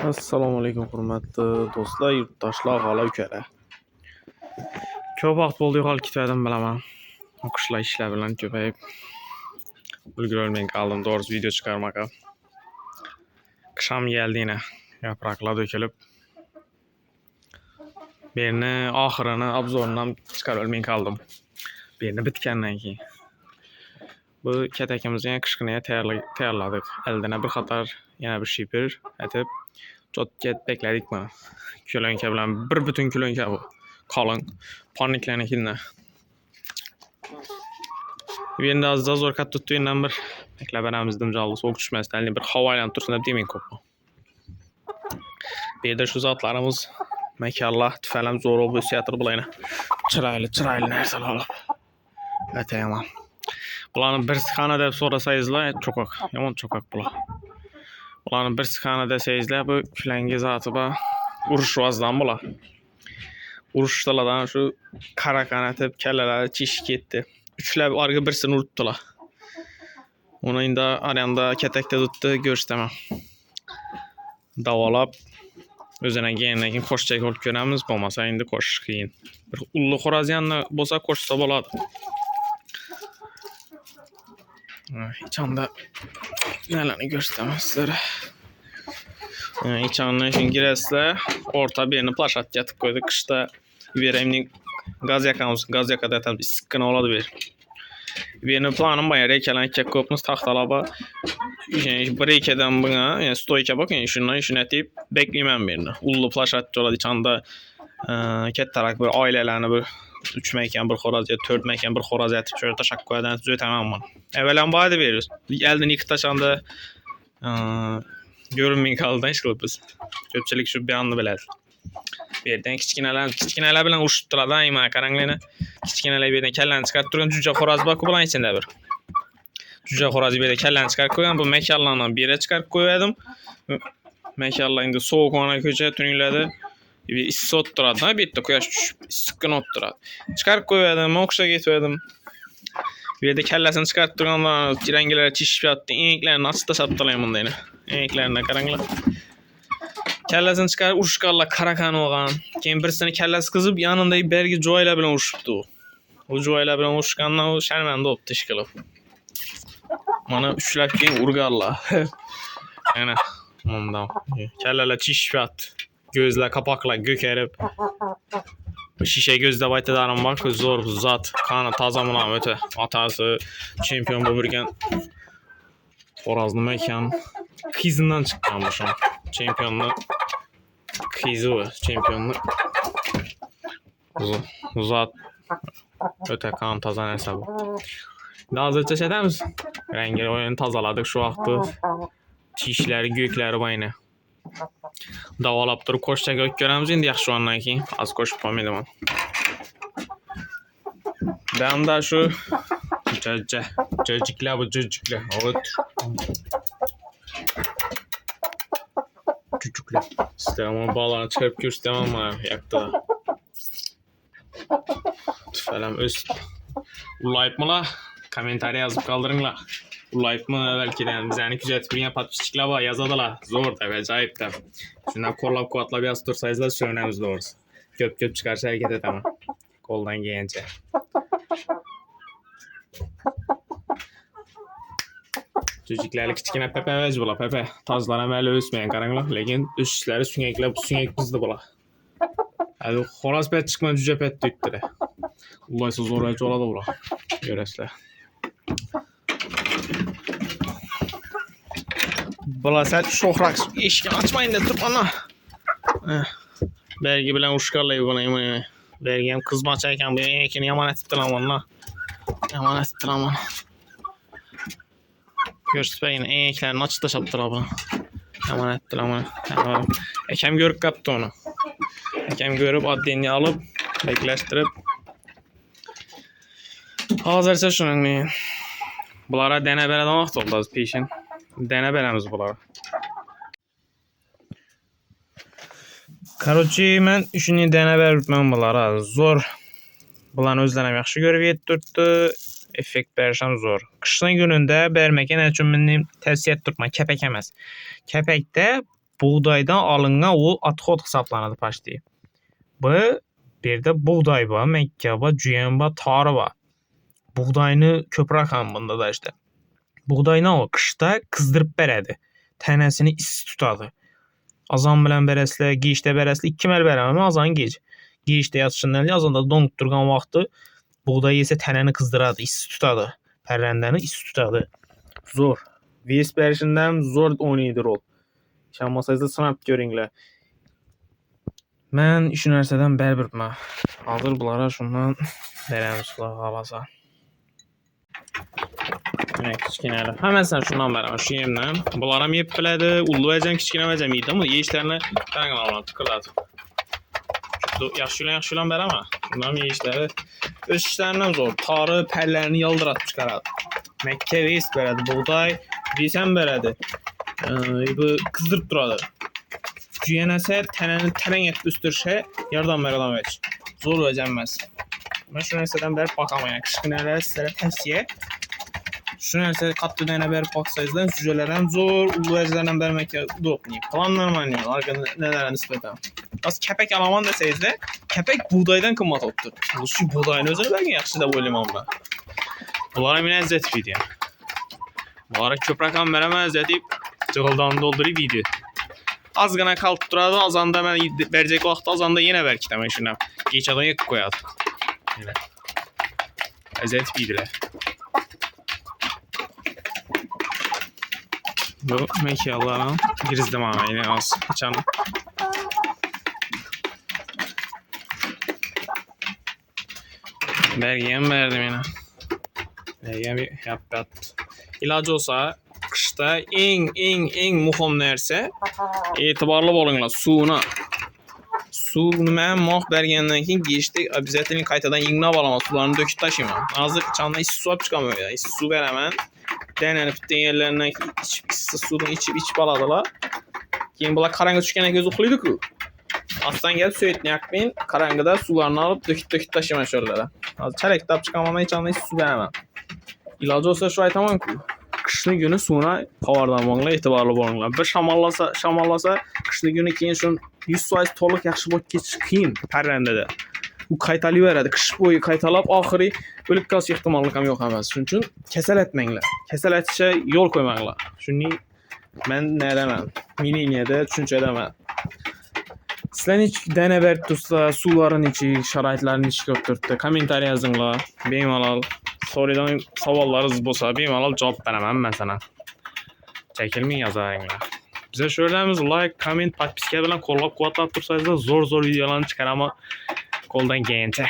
Assalomu alaykum hurmatli do'stlar, yurtdoshlar, og'alar-ukalar. Ko'p vaqt bo'ldi yo'qolib ketgandim bilaman. O'qishlar, ishlar bilan ko'payib ulgurolmay qoldim doğrusu video chiqarmoqqa. Qish ham keldi yana. Yaproqlar to'kilib. Bu yerni oxirini obzorini ham chiqarolmay qoldim. Bu yerni bitgandan keyin. Bu katakimizni qishgina tayyorladik. Eldina bir qator yana bir shipir etib Jotket bekledik mi? Különke bilan bir bütün különke bu. Kalın. Paniklenikinde. Endi azda zo'r katta tuttuğundan bir beklebenemizdim canlı soğuk düşmesinden bir havayla tursun hep demeyin kopu. Bir de şu zatlarımız mekallah tüfelem zor olup üstiyatır bulayına. Çıraylı nerseler alıp. Öte yaman. Bulanın bir sıkana dep sorasayızlar çok ak. Yaman çok ak bula. Bulanın bir sıkana deseyizler bu külengi zatı ba uruşvazdan bula. Uruşdalardan şu kara kanatıb kelleleri çiş gitti. Üçler argı birisini unuttular. Onu indi arayanda ketekte tuttu görstemem. Davalap özüne giyinlekin koşacak olup göremiz olmasa indi koş giyin. Bir ullu xoraz yanına bolsa koşsa boladı. Hiç anda nelerini görstemem sizlere. İç anına için giresle orta birini plaşat yatıp koyduk. Kışta veremli gaz yakamız. Gaz yakada tabi bir sıkkına oladı bir. Birini planım bayağı reykelen kek kopumuz tahtalaba. Bir reykeden buna yani stoyka bakın şundan işin etip bekleyemem birini. Ullu plaşat oladı. İç anda ket tarak bir ailelerini bir 3 mekan bir xoraz ya 4 mekan bir xoraz etip şöyle taşak koyadan düzü tamam. Evvelen baydı veriyoruz. Geldin iki taşanda görünmeyin kaldı iş kılıp biz. Köpçelik şu bir anlı biledi. Bir yerden kiçkineler bilen uçuttular daima karanlığına. Kiçkineler bir yerden kelleni çıkart duran cüce xoraz bakı bulan içinde bir. Cüce xorazı bir yerden kelleni çıkart koyan bu mekallarından bir yere çıkart koyadım. Mekallar indi soğuk ona köçe tünüyledi. Bir isi otturadu. Bitti koyaş sıkkın otturadu. Çıkart koyadım, okşa getvedim. Bir yerde kellesini çıkart duranlar rengileri çişip yattı. İneklerini nasıl da sattılayım bunda yine. İneklerine karanlık. Kellesini çıkar uşqalla karakan olgan. Keyin birisini kellesi kızıp yanında bergi joyla bilen uşuptu. O joyla bilen uşqandan o şermende optu iş kılıp. Mana üçlep keyin urgalla. Yani ondan. Kelleler çişip yattı. Gözler kapakla gökerip. Şişe gözde baytadarım bak zor zat. Kanı taza mınan öte. Atası çempiyon bu birgen. Xorazlı mekan. Kızından çıkmamışım. Çempiyonlu kızı o. Çempiyonlu zat. Öte kan taza hesabı. Hazırca şey der misin? Rengi oyunu tazaladık şu vaxtı. Çişleri gökleri bayını. Davalap durup koşacak gök göremiz indi yaxşı ondan keyin. Az koşup qo'ymaydim men. Ben de şu cöcükler bu cöcükler. Evet. Cöcükler. İstemem bağlarını çıkarıp göstermem bana yakta. Falan öz. Ulayıp mı la? Komentari yazıp kaldırın la. Ulayıp mı belki de bizani küzetip yine patpişçikler var yazadılar. Zor da acayip da. Şundan korlap kuatlap yaz tursayızlar söylemiz doğrusu. Köp çıkarsa hareket et ama. Koldan giyince. Çocuklarla kiçkine Pepe vec bula Pepe. Tazlara məli ösmeyen karanlar. Lekin üstleri süngekler bu süngek bizdi bula. Hadi xoraz pet çıkma cüce pet düttüre. Ulaysa zor vec oladı bula. Göresler. Bula sen şohrak eşkin açmayın da dur ana. Belki bilen uşkarla yuvalayım. Belki hem kızma çayken bu ekini yaman ettiler amanla. Yaman ettiler aman. Görsün eklerini açıda şaptılar bana. Yaman ettiler aman. Ekem görüp kaptı onu. Ekem görüp adlini alıp bekleştirip. Hazırsa şunun bulara dene bereden vaxt oldu az peşin. Dene beremiz bulara. Короче, men üçünü dene berip men bulara zor. Bulan özlenem yaxşı görüp yettirdi. Effekt berişem zor. Kışın gününde bermeken üçün benim tavsiye ettirmem. Kepek emez. Kepekte buğdaydan alınan o atxot hesablanadi почти. Bu bir de buğday var, mekke var, cüyen var, tarı var. Buğdayını köprak ham bunda da işte. Buğdayını o qışda qızdırıb berədi. Tənəsini isti tutadı. Azan bilən bərəslə, geyişdə bərəslə 2 məl bərəmə azan gec. Geyişdə yatışından azanda donub durğan vaxtı buğday yesə tənəni qızdıradı, isti tutadı. Pərrəndəni isti tutadı. Zor. VS bərişindən zor oynayır rol. Şanmasaydı sınab görünlər. Mən iş üniversiteden bərbirmə. Alır bunlara şundan verəm sulaq alasa. Kiçkinəli. Həmən sən şundan bərəm, şu yemdən. Bunlara yep bilədi, ullu vəcəm, kiçkinə vəcəm yedi ama yeyişlərini qanqın almadı, tıkırladı. Yaxşı bərəm ha. Bundan yeyişləri öz işlərindən zor. Tarı, pərlərini yaldırat çıxaradı. Məkkə veys belədi, buğday, veysən belədi. Bu qızdırıb duradı. Güyənəsə tənən yetib üstür şey, yardan bəradan veç. Zor vəcəmməz. Mən şu nəsədən bəri baxamayam. Kışqınələri sizlərə təsiyə. Şu nəsədə qatlı dənə bəri baxsayızdan cücələrdən zor, ulu vəcələrdən bəri məkə doqnayıb. Planlarım oynayın, arqada nələrə nisbətən. Az kəpək alaman desəyizdə, kəpək buğdaydan qımmat otdur. Bu şu buğdayın özünü bəlkə yaxşı da bu limanla. Bunlara minə əzzət video. Bunlara köprak ham bərəmə əzzətib, cığıldan doldurub video. Az qana qalıb duradı, azanda mən verəcək vaxtda azanda yenə bərkitəm işinəm. Geç adam yak qoyadı. Yenə. Əzət videolar. Bu mekanların girizdim ama yine az. Hiçan. Bergiyem verdim yine. Bergiyem yap. İlacı olsa kışta en muhim nerse etibarlı olunlar suyuna. Su mən moh bergenden keyin geçti obязательно qaytadan iğne balama sularını döküp taşıyma. Azır çanla isti su çıxamıyor ya. İsti su verəmən. Dənəni bütün yerlərindən isti suyunu içip baladılar. Keyin bunlar karanga düşkənə göz oxuydu ki. Aslan gəlib söyletini yakmayın. Karangıda sularını alıp döküp taşıyma şöylere. Az çələk tap çıxamama çanla isti su verəmən. İlacı olsa şu aytamam ki. Kışlı günü suyuna pavardanmaqla etibarlı olunlar. Bir şamallasa kışlı günü keyin şun 100% toluq yaxşı bot keçiyin pərrəndə də. Bu qaytalı verədi. Kış boyu qaytalab axırı ölüb qalış ehtimallıq yox əməz. Çünki kəsəl etməklə. Kəsəl etişə yol qoymaqla. Çünki mən nə edəməm. Miniyədə çünki edəməm. Sizlərin heç dənə bər tutsa, suların içi, şəraitlərin içi götürdü. Komentari yazınlar. Bemalal sorudan savallarınız bolsa bemalal cavab verəməm mən sənə. Çəkilməyin yazarınlar. Bize şöyləmiz like, comment, podpiska bilan qo'llab quvvatlab tursangiz zor videolarni chiqaraman qo'ldan kelgancha.